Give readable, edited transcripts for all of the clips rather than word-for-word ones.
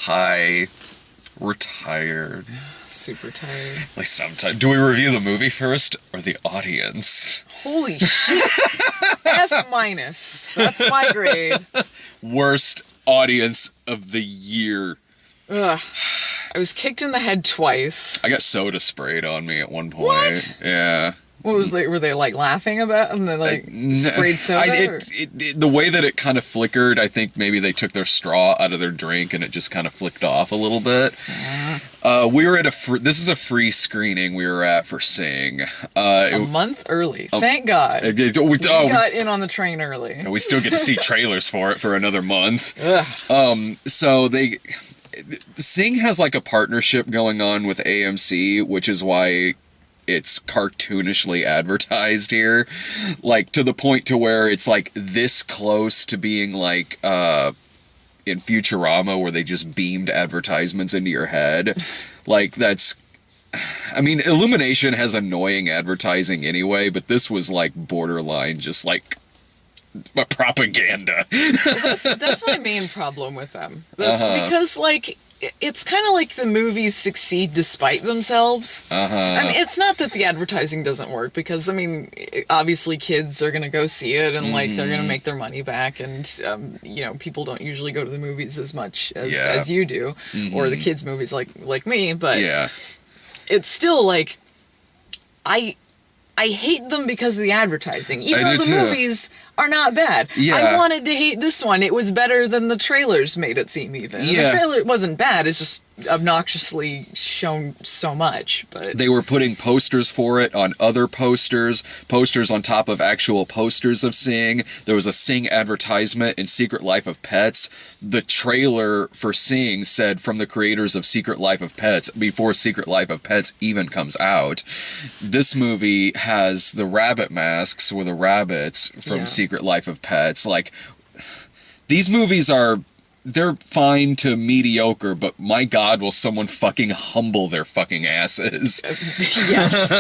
Hi. We're tired. Super tired. Like sometimes. Do we review the movie first or the audience? Holy shit. F-. That's my grade. Worst audience of the year. Ugh. I was kicked in the head twice. I got soda sprayed on me at one point. What? Yeah. What was they? Were they like laughing about? And they like sprayed soda? The way that it kind of flickered, I think maybe they took their straw out of their drink and it just kind of flicked off a little bit. We were at this is a free screening we were at for Sing. A month early. Thank God. We got in on the train early. We still get to see trailers for it for another month. Ugh. So Sing has like a partnership going on with AMC, which is why it's cartoonishly advertised here, like to the point to where it's like this close to being like in Futurama where they just beamed advertisements into your head. Like that's, I mean, Illumination has annoying advertising anyway, but this was like borderline just like propaganda. That's my main problem with them. That's because like it's kind of like the movies succeed despite themselves. I mean, it's not that the advertising doesn't work because, I mean, obviously kids are going to go see it and, like, they're going to make their money back and, you know, people don't usually go to the movies as much as you do or the kids' movies like me, but it's still, like, I hate them because of the advertising, even though the movies are not bad. I wanted to hate this one. It was better than the trailers made it seem even. And the trailer wasn't bad, it's just obnoxiously shown so much. But they were putting posters for it on other posters on top of actual posters of Sing. There was a Sing advertisement in Secret Life of Pets. The trailer for Sing said from the creators of Secret Life of Pets before Secret Life of Pets even comes out. This movie has the rabbit masks with the rabbits from Secret Life of Pets. Like, these movies they're fine to mediocre, but my God, will someone fucking humble their fucking asses. Yes.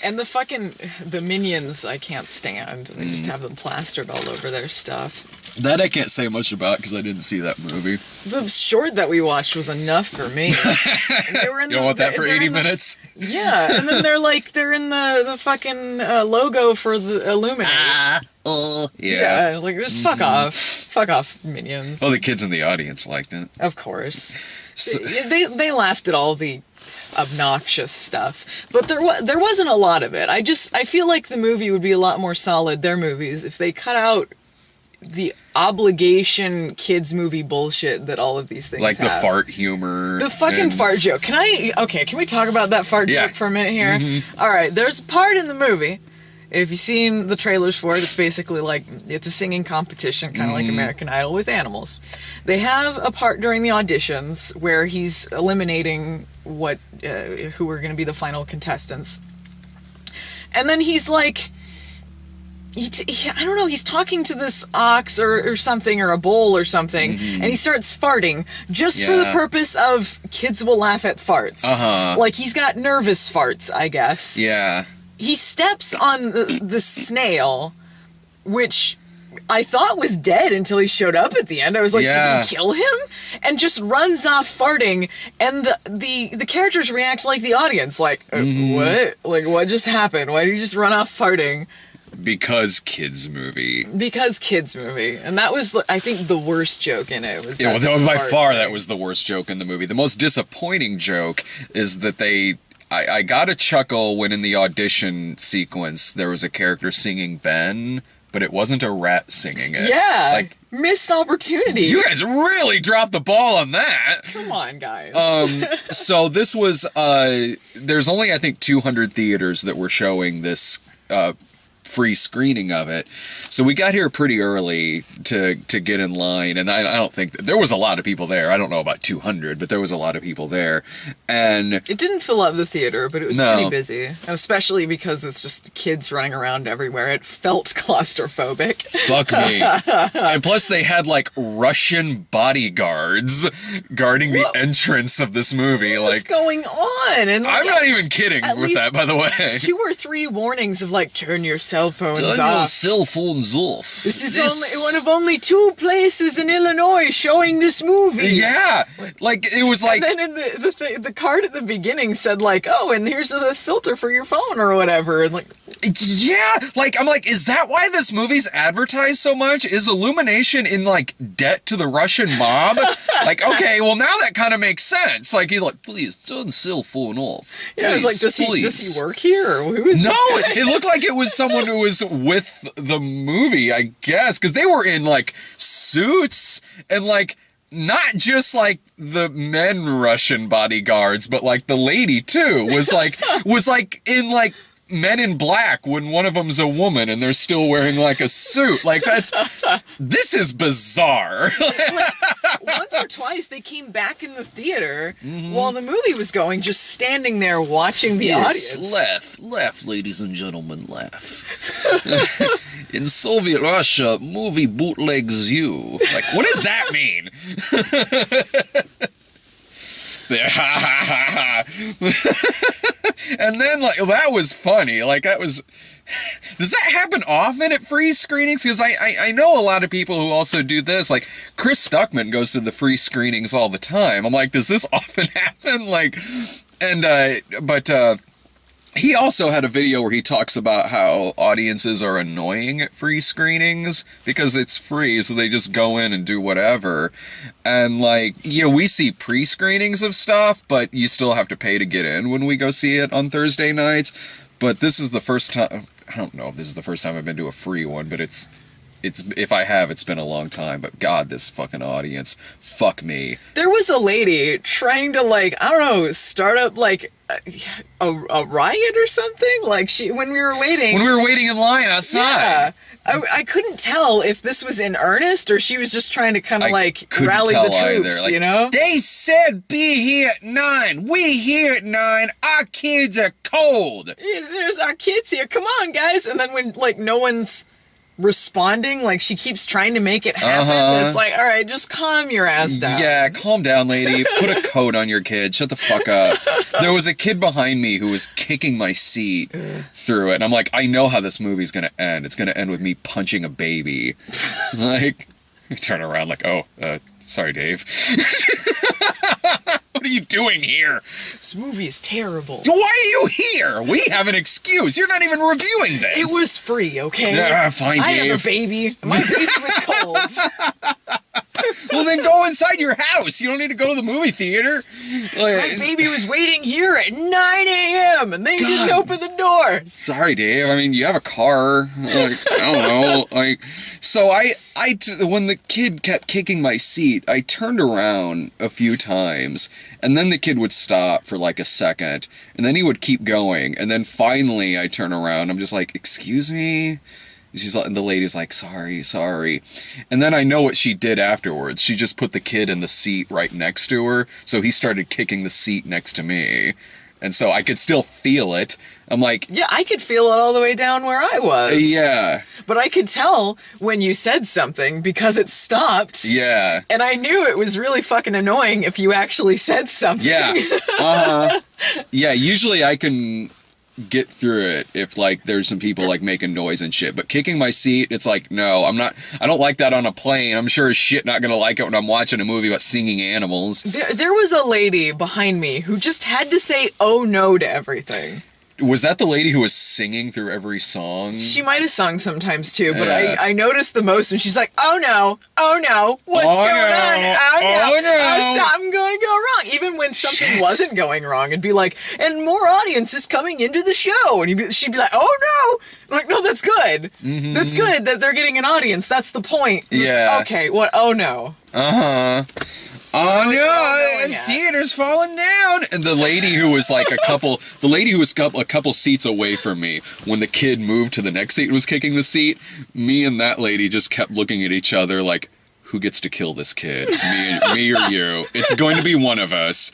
And the Minions I can't stand. They just have them plastered all over their stuff. That I can't say much about because I didn't see that movie. The short that we watched was enough for me. They were in you don't want that for 80 minutes? Yeah, and then they're in the fucking logo for the Illuminate. Yeah, like just fuck off. Fuck off, Minions. Well, the kids in the audience liked it. Of course. So, they laughed at all the obnoxious stuff, but there wasn't a lot of it. I feel like the movie would be a lot more solid, their movies, if they cut out the obligation kids movie bullshit that all of these things like have. The fart humor. The fucking fart joke. Can we talk about that fart joke for a minute here? Alright, there's a part in the movie, if you've seen the trailers for it, it's basically like, it's a singing competition, kind of like American Idol with animals. They have a part during the auditions where he's eliminating who are going to be the final contestants. And then he's like, I don't know, he's talking to this ox or something, or a bull or something, and he starts farting just for the purpose of kids will laugh at farts. Like, he's got nervous farts, I guess. Yeah. He steps on the snail, which I thought was dead until he showed up at the end. I was like, did he kill him? And just runs off farting, and the characters react like the audience, like, what? Like, what just happened? Why did he just run off farting? Because kids movie. And that was, I think, the worst joke in it. By far, that was the worst joke in the movie. The most disappointing joke is that I got a chuckle when in the audition sequence there was a character singing Ben, but it wasn't a rat singing it. Yeah, like, missed opportunity. You guys really dropped the ball on that. Come on, guys. So this was, there's only, I think, 200 theaters that were showing this free screening of it. So we got here pretty early to get in line, and I don't think there was a lot of people there. I don't know about 200, but there was a lot of people there. And it didn't fill up the theater, but it was pretty busy, especially because it's just kids running around everywhere. It felt claustrophobic. Fuck me. And plus they had like Russian bodyguards guarding the entrance of this movie. What's going on? And I'm not even kidding with that, by the way. 2 or 3 warnings of like, turn yourself cell phones Turn your off. cell phones off. This is only one of only 2 places in Illinois showing this movie. Yeah, like it was like. And then in the card at the beginning said like, oh, and here's the filter for your phone or whatever, and like. Yeah, like I'm like, is that why this movie's advertised so much? Is Illumination in like debt to the Russian mob? Like, okay, well now that kind of makes sense. Like he's like, please turn cell phone off. Yeah, I was like, does he work here? Or who is No, this guy? it looked like it was someone who was with the movie, I guess, because they were in like suits and like not just like the men Russian bodyguards, but like the lady too was like in like Men in Black when one of them's a woman and they're still wearing like a suit. Like this is bizarre. Like, once or twice they came back in the theater while the movie was going, just standing there watching the audience. Laugh, ladies and gentlemen, laugh. In Soviet Russia, movie bootlegs you. Like, what does that mean? And then, like, that was funny. Like, that was... Does that happen often at free screenings? Because I know a lot of people who also do this. Like, Chris Stuckman goes to the free screenings all the time. I'm like, does this often happen? Like, and, he also had a video where he talks about how audiences are annoying at free screenings because it's free, so they just go in and do whatever. And, like, you know, we see pre-screenings of stuff, but you still have to pay to get in when we go see it on Thursday nights. But this is the first time... I don't know if this is the first time I've been to a free one, but it's if I have, it's been a long time. But God, this fucking audience, fuck me. There was a lady trying to, like, I don't know, start up like a riot or something. Like when we were waiting in line outside. Yeah, I couldn't tell if this was in earnest or she was just trying to kind of like rally the troops. Like, you know, they said be here at 9. We here at 9. Our kids are cold. There's our kids here. Come on, guys. And then when like no one's responding, like she keeps trying to make it happen. It's like, all right, just calm your ass down. Yeah, calm down, lady. Put a coat on your kid. Shut the fuck up. There was a kid behind me who was kicking my seat through it, and I'm like, I know how this movie's gonna end. It's gonna end with me punching a baby. Like, I turn around like, oh, sorry, Dave. What are you doing here? This movie is terrible. Why are you here? We have an excuse. You're not even reviewing this. It was free, okay? Yeah, fine, Dave. I have a baby. My baby was cold. Well, then go inside your house. You don't need to go to the movie theater. Like, my baby was waiting here at 9 a.m. and they didn't open the doors. Sorry, Dave. I mean, you have a car. Like, I don't know. Like, so when the kid kept kicking my seat, I turned around a few times, and then the kid would stop for like a second, and then he would keep going, and then finally I turn around. I'm just like, excuse me? And the lady's like, sorry. And then I know what she did afterwards. She just put the kid in the seat right next to her, so he started kicking the seat next to me. And so I could still feel it. I'm like... Yeah, I could feel it all the way down where I was. Yeah. But I could tell when you said something because it stopped. Yeah. And I knew it was really fucking annoying if you actually said something. Yeah. Yeah, usually I can get through it if like there's some people like making noise and shit, but kicking my seat, it's like, no, I don't like that on a plane. I'm sure as shit not gonna like it when I'm watching a movie about singing animals. There was a lady behind me who just had to say oh no to everything. Was that the lady who was singing through every song? She might have sung sometimes too, but I noticed the most when she's like, oh no, what's going on? Oh no, something going to go wrong. Even when something wasn't going wrong, it'd be like, and more audience is coming into the show. And she'd be like, oh no. I'm like, no, that's good. Mm-hmm. That's good that they're getting an audience. That's the point. Yeah. Okay, what? Oh no. Oh no, and theater's falling down. And the lady who was like a couple seats away from me, when the kid moved to the next seat and was kicking the seat, me and that lady just kept looking at each other like, who gets to kill this kid? Me or you? It's going to be one of us.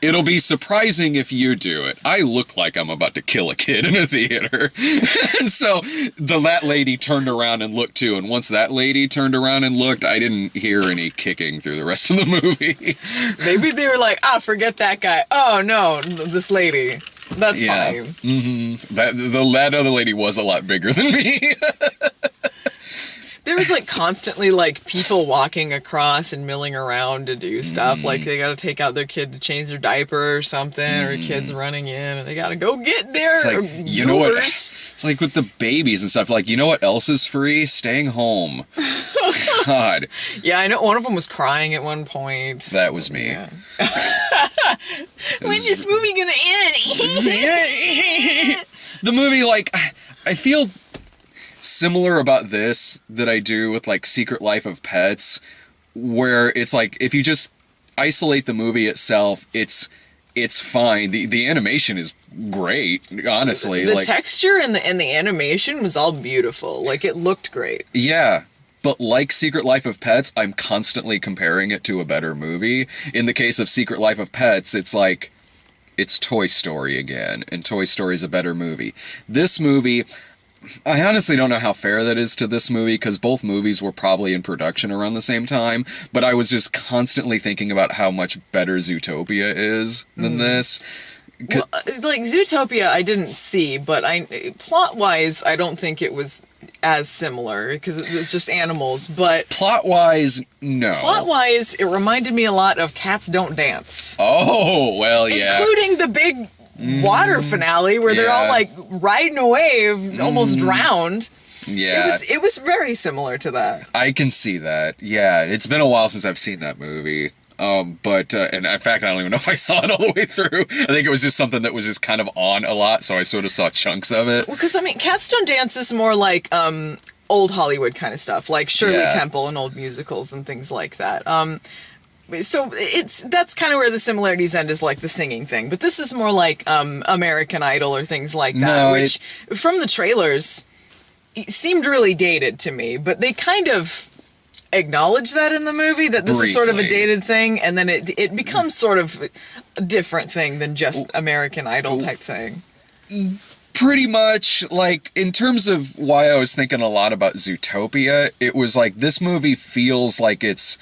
It'll be surprising if you do it. I look like I'm about to kill a kid in a theater. And so that lady turned around and looked too. And once that lady turned around and looked, I didn't hear any kicking through the rest of the movie. Maybe they were like, forget that guy. Oh no, this lady. That's Yeah. fine. Mm-hmm. That other lady was a lot bigger than me. There was like constantly like people walking across and milling around to do stuff. Like they got to take out their kid to change their diaper or something, or kids running in and they got to go get their It's like, you know what? It's like with the babies and stuff. Like, you know what else is free? Staying home. God, Yeah, I know one of them was crying at one point. that was me. Yeah. When's this movie gonna end? The movie, like, I feel similar about this that I do with like Secret Life of Pets, where it's like if you just isolate the movie itself, it's fine. The animation is great, honestly. The like, texture and the animation was all beautiful. Like it looked great. yeah. But like Secret Life of Pets, I'm constantly comparing it to a better movie. In the case of Secret Life of Pets, it's like it's Toy Story again, and Toy Story is a better movie. This movie, I honestly don't know how fair that is to this movie, because both movies were probably in production around the same time, but I was just constantly thinking about how much better Zootopia is than this. Well, like Zootopia, I didn't see, but plot-wise, I don't think it was as similar because it's just animals. But Plot-wise, no. plot-wise, it reminded me a lot of Cats Don't Dance, Oh, well, yeah. including the big water finale where they're all Yeah. like riding a wave, almost drowned. Yeah. It was very similar to that. I can see that. Yeah, it's been a while since I've seen that movie. But and in fact, I don't even know if I saw it all the way through. I think it was just something that was just kind of on a lot, so I sort of saw chunks of it. Well, because I mean, Cats Don't Dance is more like old Hollywood kind of stuff, like Shirley Yeah. Temple and old musicals and things like that. So that's kind of where the similarities end, is like the singing thing. But this is more like American Idol or things like that, No, which from the trailers it seemed really dated to me. But they kind of acknowledge that in the movie, that this is sort of a Briefly. dated thing, and then it becomes sort of a different thing than just American Idol type thing. Pretty much, like, in terms of why I was thinking a lot about Zootopia, it was like this movie feels like it's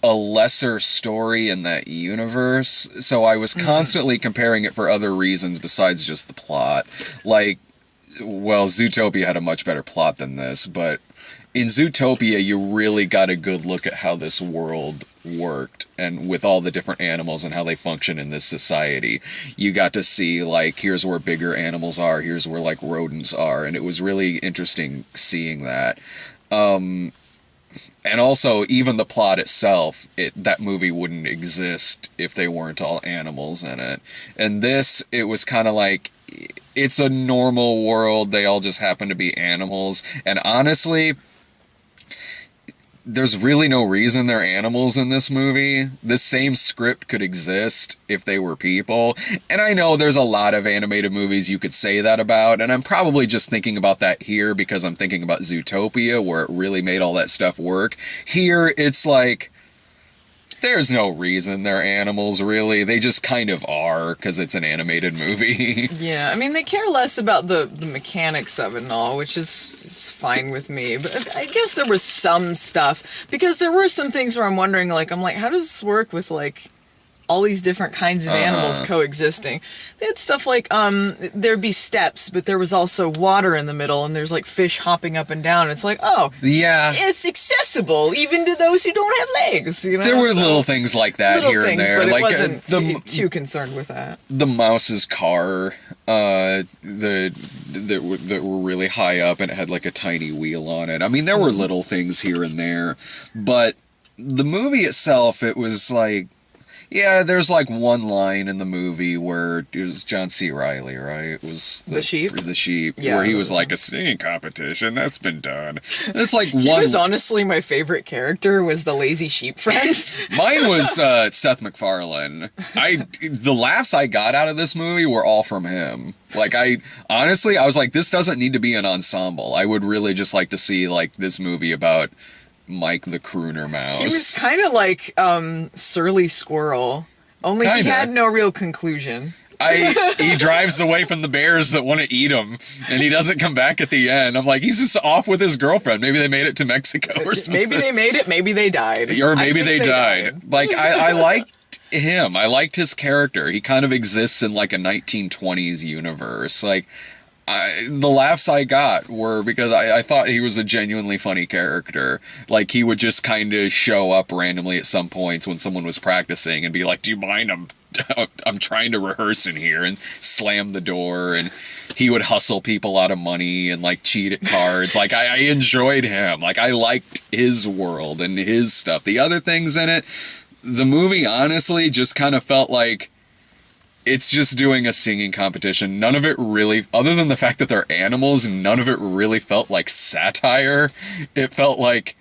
a lesser story in that universe, so I was constantly comparing it for other reasons besides just the plot. Like, well, Zootopia had a much better plot than this, but in Zootopia, you really got a good look at how this world worked, and with all the different animals and how they function in this society. You got to see, like, here's where bigger animals are, here's where, like, rodents are, and it was really interesting seeing that. And also, even the plot itself, that movie wouldn't exist if they weren't all animals in it. And this, it was kind of like, it's a normal world, they all just happen to be animals, and honestly, there's really no reason they're animals in this movie. This same script could exist if they were people. And I know there's a lot of animated movies you could say that about, and I'm probably just thinking about that here because I'm thinking about Zootopia, where it really made all that stuff work. Here, it's like, there's no reason they're animals, really. They just kind of are, because it's an animated movie. Yeah, I mean, they care less about the mechanics of it and all, which is fine with me. But I guess there was some stuff, because there were some things where I'm wondering, like, how does this work with, like, all these different kinds of animals coexisting? They had stuff like, there'd be steps, but there was also water in the middle, and there's, like, fish hopping up and down. It's like, oh, Yeah. it's accessible, even to those who don't have legs, you know? There were So, little things like that little here things, and there. but it Like wasn't too concerned with that. the mouse's car, that were really high up, and it had like a tiny wheel on it. I mean, there were little things here and there, but the movie itself, it was like, yeah, there's like one line in the movie where it was John C. Reilly, right? It was The sheep? The sheep, Yeah, where he that was was like, a singing competition that's been done. It's like He one. was honestly my favorite character, was the lazy sheep friend. Mine was Seth MacFarlane. The laughs I got out of this movie were all from him. Like, I was like, this doesn't need to be an ensemble. I would really just like to see like this movie about Mike the Crooner Mouse. He was kind of like Surly Squirrel, only he Kinda. had no real conclusion. He drives away from the bears that want to eat him, and he doesn't come back at the end. I'm like, he's just off with his girlfriend. Maybe they made it to Mexico or something. Maybe they made it, maybe they died. Or I maybe think they died. Like, I liked him. I liked his character. He kind of exists in like a 1920s universe. Like, the laughs I got were because I thought he was a genuinely funny character. Like, he would just kind of show up randomly at some points when someone was practicing and be like, "Do you mind? I'm trying to rehearse in here," and slam the door. And he would hustle people out of money and like cheat at cards. Like, I enjoyed him. Like, I liked his world and his stuff. The other things in it, the movie honestly just kind of felt like it's just doing a singing competition. None of it really, other than the fact that they're animals, none of it really felt like satire. It felt like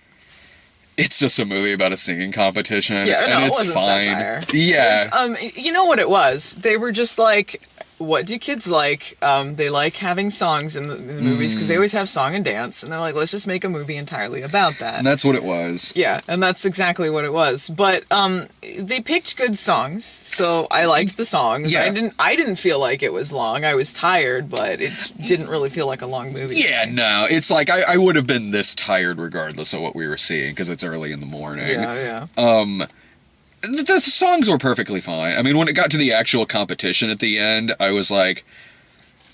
it's just a movie about a singing competition. Yeah, no, and it it's wasn't fine. satire. Yeah. It was, you know what it was? They were just like, what do kids like? They like having songs in the movies because they always have song and dance, and they're like, let's just make a movie entirely about that. And that's what it was. Yeah, and that's exactly what it was. But they picked good songs, so I liked the songs. Yeah. I didn't feel like it was long. I was tired, but it didn't really feel like a long movie. Yeah, no, it's like I would have been this tired regardless of what we were seeing because it's early in the morning. Yeah. The songs were perfectly fine. I mean, when it got to the actual competition at the end, I was like,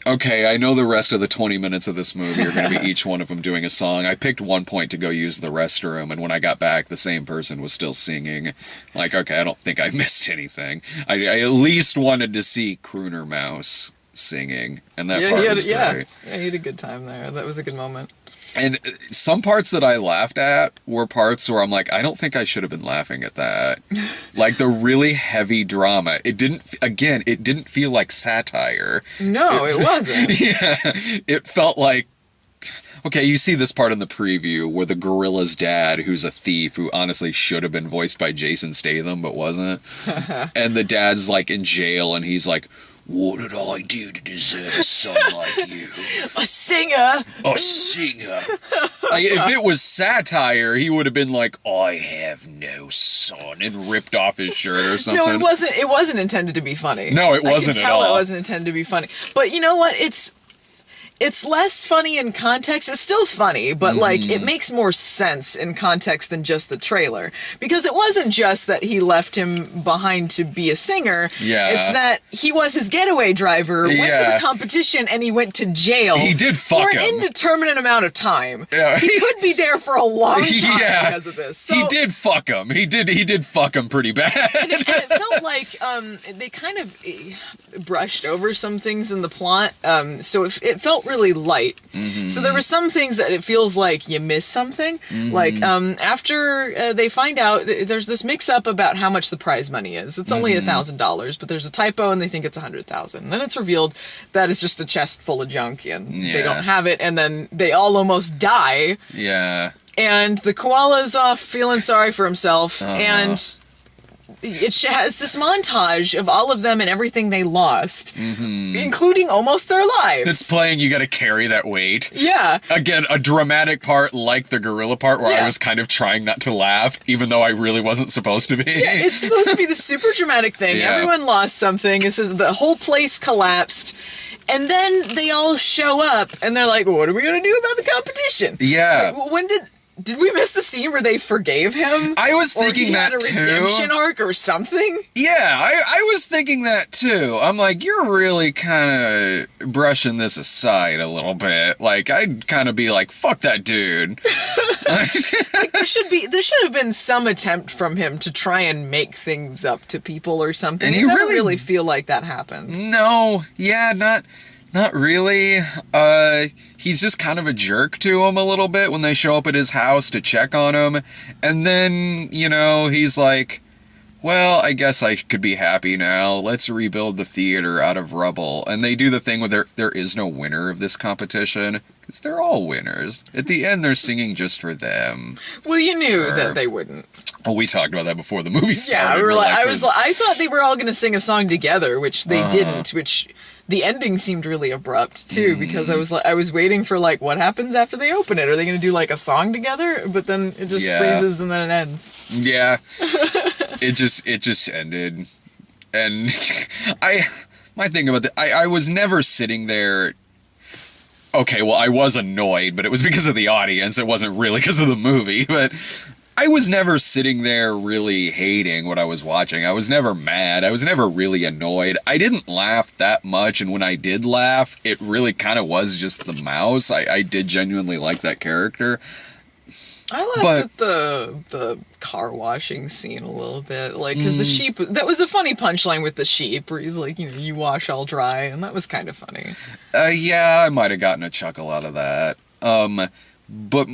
okay, I know the rest of the 20 minutes of this movie are going to be each one of them doing a song. I picked one point to go use the restroom, and when I got back, the same person was still singing. Like, okay, I don't think I missed anything. I at least wanted to see Crooner Mouse singing, and that part was great. Yeah, he had a good time there. That was a good moment. And some parts that I laughed at were parts where I'm like, I don't think I should have been laughing at that. Like the really heavy drama. It didn't feel like satire. No, it wasn't. Yeah. It felt like, okay, you see this part in the preview where the gorilla's dad, who's a thief, who honestly should have been voiced by Jason Statham, but wasn't. And the dad's like in jail and he's like, "What did I do to deserve a son like you? A singer! A singer!" Like, if it was satire, he would have been like, "I have no son," and ripped off his shirt or something. No, it wasn't. It wasn't intended to be funny. No, it wasn't at all. I can tell it wasn't intended to be funny. But you know what? It's less funny in context. It's still funny, but like it makes more sense in context than just the trailer. Because it wasn't just that he left him behind to be a singer. Yeah. It's that he was his getaway driver, went to the competition, and he went to jail. He did fuck for him. an indeterminate amount of time. Yeah. He could be there for a long time because of this. So, he did fuck him. He did fuck him pretty bad. and it felt like they kind of brushed over some things in the plot, so it felt really light. So there were some things that it feels like you missed something. Like after they find out, there's this mix-up about how much the prize money is. It's only $1,000, but there's a typo and they think it's $100,000. Then it's revealed that it's just a chest full of junk and they don't have it, and then they all almost die. Yeah. And the koala's off feeling sorry for himself, and it has this montage of all of them and everything they lost, including almost their lives. It's playing You Gotta Carry That Weight. Yeah. Again, a dramatic part like the gorilla part where I Yeah. was kind of trying not to laugh, even though I really wasn't supposed to be. Yeah, it's supposed to be the super dramatic thing. Yeah. Everyone lost something. It says the whole place collapsed. And then they all show up and they're like, what are we going to do about the competition? Yeah. Like, when did we miss the scene where they forgave him? I was Or thinking he that had a too. redemption arc or something? Yeah, I was thinking that too. I'm like, you're really kind of brushing this aside a little bit. Like, I'd kind of be like, fuck that dude. There should have been some attempt from him to try and make things up to people or something. And It he never really- feel like that happened. No, yeah, not really. He's just kind of a jerk to him a little bit when they show up at his house to check on him. And then, he's like, well, I guess I could be happy now. Let's rebuild the theater out of rubble. And they do the thing where there is no winner of this competition. Because they're all winners. At the end, they're singing just for them. Well, you knew Sure. that they wouldn't. Well, we talked about that before the movie started. Yeah, we were We're like, I thought they were all going to sing a song together, which they Uh-huh. didn't. Which the ending seemed really abrupt too, because I was waiting for like, what happens after they open it? Are they going to do like a song together? But then it just Yeah. freezes and then it ends. Yeah. it just ended. And my thing about I was never sitting there. Okay, well, I was annoyed, but it was because of the audience. It wasn't really because of the movie. But I was never sitting there really hating what I was watching. I was never mad. I was never really annoyed. I didn't laugh that much, and when I did laugh, it really kind of was just the mouse. I did genuinely like that character. I laughed at the car washing scene a little bit, like, because the sheep, that was a funny punchline with the sheep, where he's like, you wash, I'll dry, and that was kind of funny. Yeah, I might have gotten a chuckle out of that. But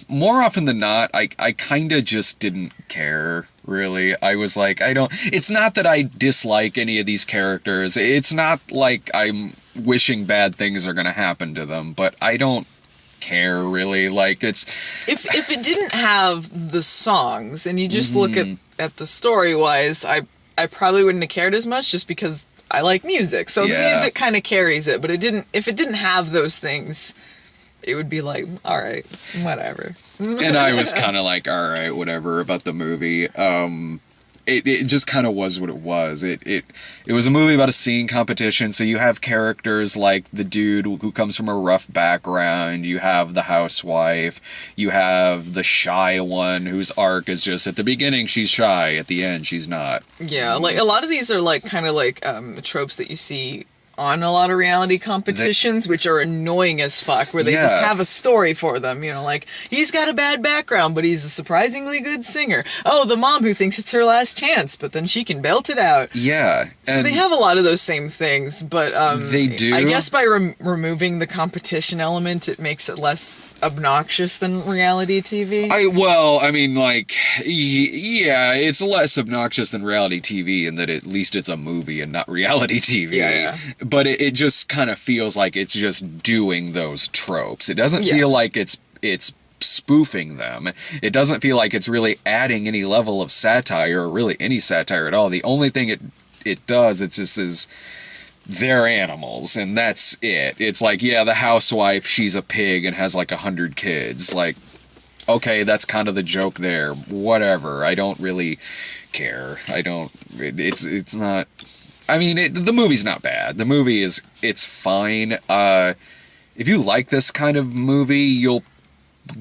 more often than not, I kind of just didn't care, really. I was like, it's not that I dislike any of these characters. It's not like I'm wishing bad things are going to happen to them, but I don't care, really. Like, it's... If it didn't have the songs, and you just look at the story-wise, I probably wouldn't have cared as much, just because I like music. So the music kind of carries it, but if it didn't have those things... It would be like, all right, whatever. And I was kind of like, all right, whatever about the movie. It just kind of was what it was. It was a movie about a singing competition, so you have characters like the dude who comes from a rough background, you have the housewife, you have the shy one whose arc is just at the beginning she's shy, at the end she's not. Yeah, like a lot of these are like kind of like tropes that you see on a lot of reality competitions, which are annoying as fuck, where they just have a story for them, like, he's got a bad background, but he's a surprisingly good singer. Oh, the mom who thinks it's her last chance, but then she can belt it out. Yeah. So they have a lot of those same things, but they do. I guess by removing the competition element, it makes it less obnoxious than reality TV. Yeah, it's less obnoxious than reality TV in that at least it's a movie and not reality TV. Yeah. But it just kind of feels like it's just doing those tropes. It doesn't feel like it's spoofing them. It doesn't feel like it's really adding any level of satire or really any satire at all. The only thing it does, it just is... they're animals, and that's it. It's like, the housewife, she's a pig and has like 100 kids. Like, okay, that's kind of the joke there. Whatever. I don't really care. It's not... I mean, the movie's not bad. The movie it's fine. If you like this kind of movie, you'll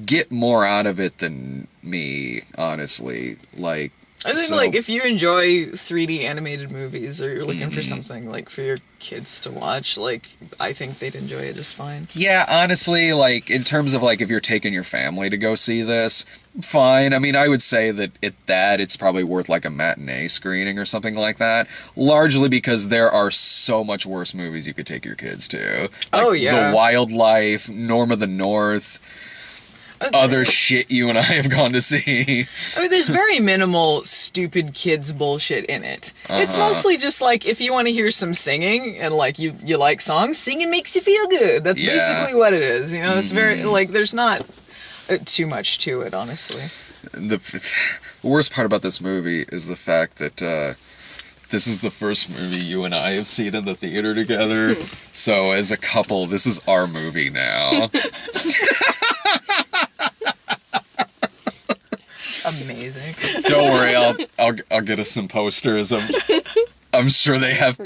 get more out of it than me, honestly. Like, I think, like, if you enjoy 3D animated movies, or you're looking for something, like, for your kids to watch, like, I think they'd enjoy it just fine. Yeah, honestly, like, in terms of, like, if you're taking your family to go see this, fine. I mean, I would say that it's probably worth, like, a matinee screening or something like that, largely because there are so much worse movies you could take your kids to. Like, The Wildlife, Norm of the North... other shit you and I have gone to see. I mean, there's very minimal stupid kids bullshit in it. It's mostly just like, if you want to hear some singing and like you like songs, singing makes you feel good. That's basically what it is. It's very like, there's not too much to it, honestly. The worst part about this movie is the fact that this is the first movie you and I have seen in the theater together. So as a couple, this is our movie now. Amazing. Don't worry, I'll get us some posters. I'm sure they have.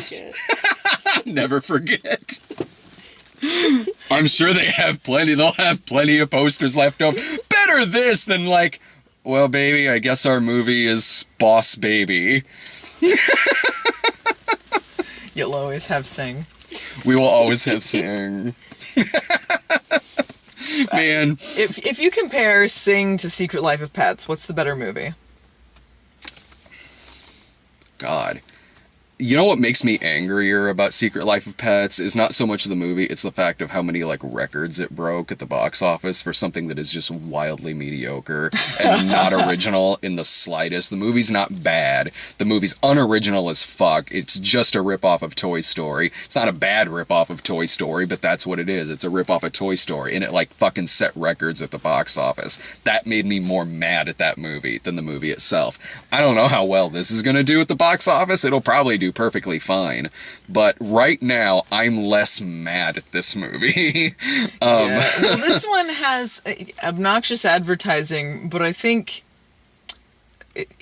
Never forget. I'm sure they have plenty. They'll have plenty of posters left over. Better this than like, well, baby, I guess our movie is Boss Baby. You'll always have Sing. We will always have Sing. Man. If you compare Sing to Secret Life of Pets, what's the better movie? God. You know what makes me angrier about Secret Life of Pets is not so much the movie, it's the fact of how many, like, records it broke at the box office for something that is just wildly mediocre and not original in the slightest. The movie's not bad. The movie's unoriginal as fuck. It's just a ripoff of Toy Story. It's not a bad ripoff of Toy Story, but that's what it is. It's a ripoff of Toy Story, and it, like, fucking set records at the box office. That made me more mad at that movie than the movie itself. I don't know how well this is gonna do at the box office. It'll probably do perfectly fine, but right now I'm less mad at this movie. Well, this one has obnoxious advertising, but I think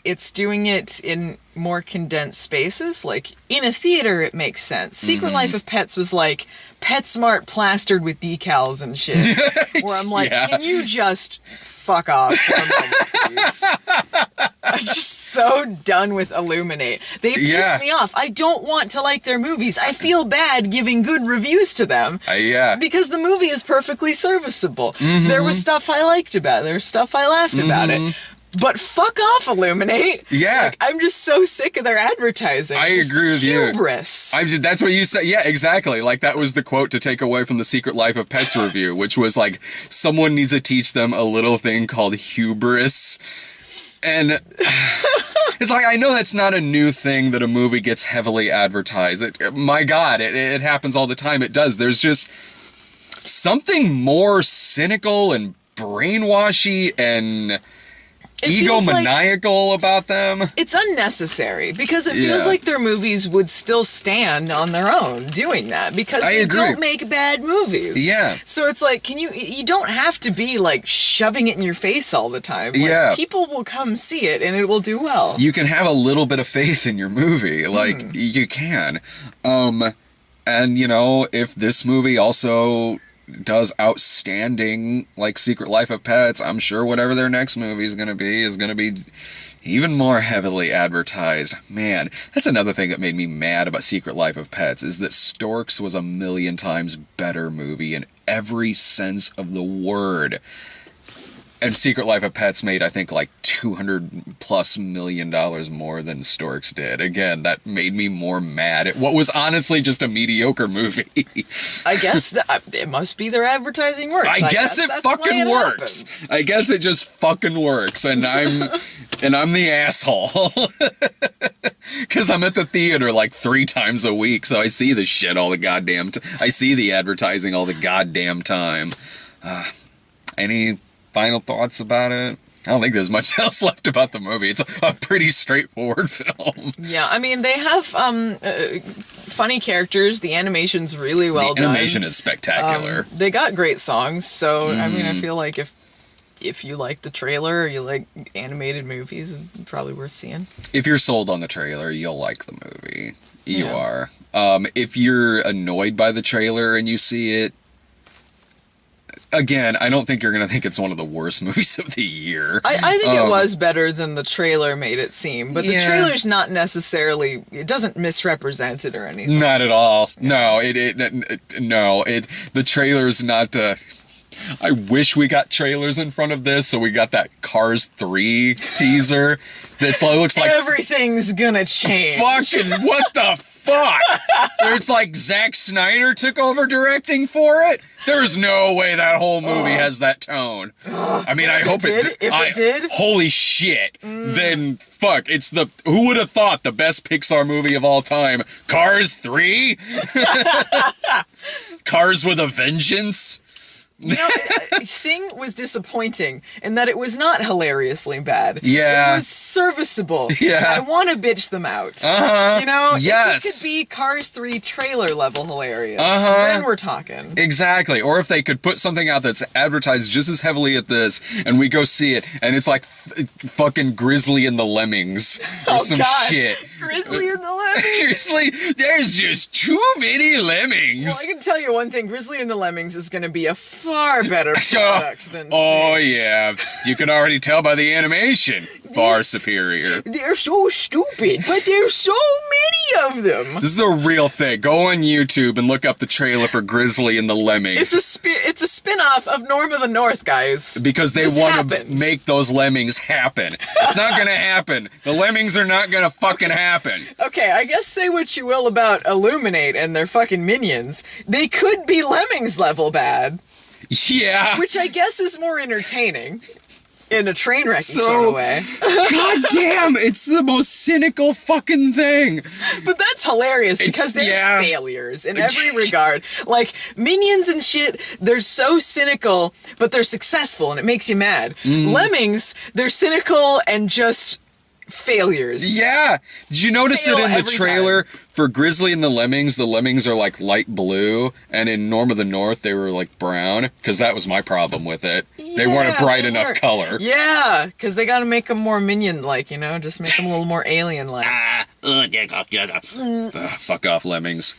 it's doing it in more condensed spaces. Like, in a theater, it makes sense. Secret Life of Pets was like PetSmart plastered with decals and shit. Where I'm like, can you just fuck off for a moment, please. I'm just so done with Illuminate. They piss me off. I don't want to like their movies. I feel bad giving good reviews to them. Because the movie is perfectly serviceable. Mm-hmm. There was stuff I liked about it. There was stuff I laughed about it. But fuck off, Illuminate. Yeah. Like, I'm just so sick of their advertising. I agree with hubris. you. That's what you said. Yeah, exactly. Like, that was the quote to take away from the Secret Life of Pets review, which was like, someone needs to teach them a little thing called hubris. And it's like, I know that's not a new thing that a movie gets heavily advertised. My God, it happens all the time. It does. There's just something more cynical and brainwashy and egomaniacal about them. It's unnecessary because it feels like their movies would still stand on their own doing that because they don't make bad movies. Yeah. So it's like, you don't have to be like shoving it in your face all the time. Like, people will come see it and it will do well. You can have a little bit of faith in your movie. Like, you can. And, you know, if this movie also does outstanding, like Secret Life of Pets, I'm sure whatever their next movie is going to be even more heavily advertised. Man, that's another thing that made me mad about Secret Life of Pets, is that Storks was a million times better movie in every sense of the word. And Secret Life of Pets made, I think, like $200+ million more than Storks did. Again, that made me more mad at what was honestly just a mediocre movie. I guess it must be their advertising works. I guess it fucking works. Happens. I guess it just fucking works, and I'm the asshole. Because I'm at the theater like 3 times a week, so I see the shit all the goddamn I see the advertising all the goddamn time. Any final thoughts about it? I don't think there's much else left about the movie. It's a pretty straightforward film. Yeah, I mean, they have funny characters. The animation's really well done. The animation is spectacular. They got great songs, so I mean, I feel like if you like the trailer or you like animated movies, it's probably worth seeing. If you're sold on the trailer, you'll like the movie. You are. If you're annoyed by the trailer and you see it, again, I don't think you're going to think it's one of the worst movies of the year. I think it was better than the trailer made it seem, but the trailer's not necessarily, it doesn't misrepresent it or anything. Not at all. No, the trailer's not, I wish we got trailers in front of this, so we got that Cars 3 teaser that looks like everything's gonna change. Fucking what the fuck? It's like Zack Snyder took over directing for it. There's no way that whole movie has that tone. I mean, I hope it did. If it did, holy shit! Then fuck, it's who would have thought the best Pixar movie of all time? Cars 3? Cars with a Vengeance? You know, Sing was disappointing in that it was not hilariously bad. Yeah. It was serviceable. Yeah. I want to bitch them out. Uh-huh. You know? Yes. If it could be Cars 3 trailer level hilarious, then we're talking. Exactly. Or if they could put something out that's advertised just as heavily at this, and we go see it, and it's like fucking Grizzly and the Lemmings. Or some shit. Grizzly and the Lemmings? Seriously, there's just too many lemmings. Well, I can tell you one thing. Grizzly and the Lemmings is going to be a far better product than Oh, Sing. yeah. You can already tell by the animation. Far superior. They're so stupid, but there's so many of them. This is a real thing. Go on YouTube and look up the trailer for Grizzly and the Lemmings. It's a spin-off of Norm of the North, guys. Because they want to make those lemmings happen. It's not going to happen. The lemmings are not going to fucking happen. Okay, I guess say what you will about Illuminate and their fucking minions. They could be lemmings level bad. Yeah. Which I guess is more entertaining. In a train wrecking sort of way. God damn, it's the most cynical fucking thing. But that's hilarious because they're failures in every regard. Like, minions and shit, they're so cynical, but they're successful and it makes you mad. Lemmings, they're cynical and just failures. Yeah. Did you notice that in the trailer for Grizzly and the Lemmings are like light blue, and in Norm of the North they were like brown? Because that was my problem with it. They weren't a bright enough color. Yeah, because they gotta make them more minion-like, you know? Just make them a little more alien-like. Fuck off, lemmings.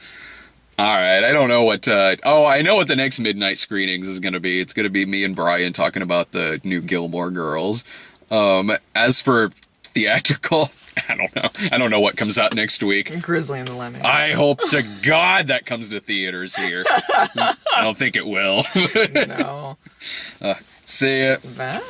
All right, I don't know what. I know what the next midnight screenings is going to be. It's going to be me and Brian talking about the new Gilmore Girls. As for theatrical, I don't know. I don't know what comes out next week. Grizzly and the Lemmings. I hope to God that comes to theaters here. I don't think it will. No. See ya. Bye.